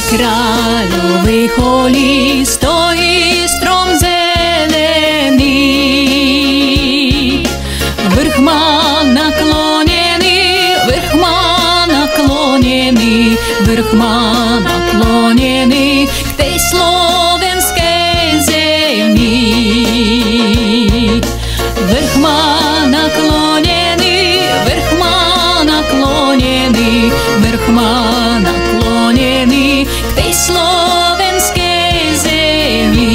Kráľovej choli stojí strom zelený. Vrch má naklonený, vrch má naklonený, vrch má naklonený k tej slovenskej zemi. Vrch má naklonený, vrch má naklonený, vrch má naklonený k tej slovenskej zemi.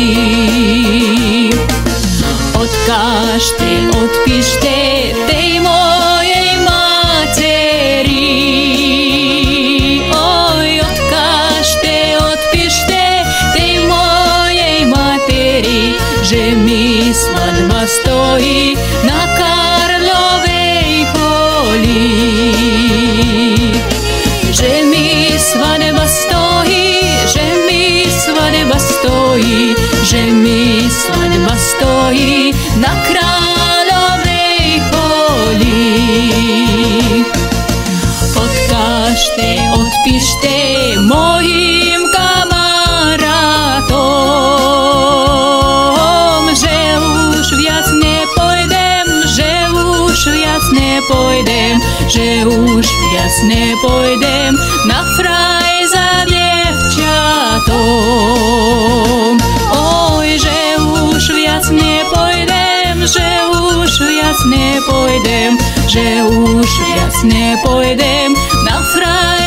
Odkážte, odpíšte tej mojej materi. Oj, odkážte, odpíšte tej mojej materi, že mi svadba stojí na Karlovej choli. Že mi svadba stojí, že mi svadba stojí, že mi svadba stojí na Kráľovej choli. Odkážte, odpíšte mojim kamarátom, že už viac nepojdem, že už viac nepojdem, že už viac nepojdem na fraj za dievčatom. Oj, že už viac nepojdem, že už viac nepojdem, že už viac nepojdem na fraj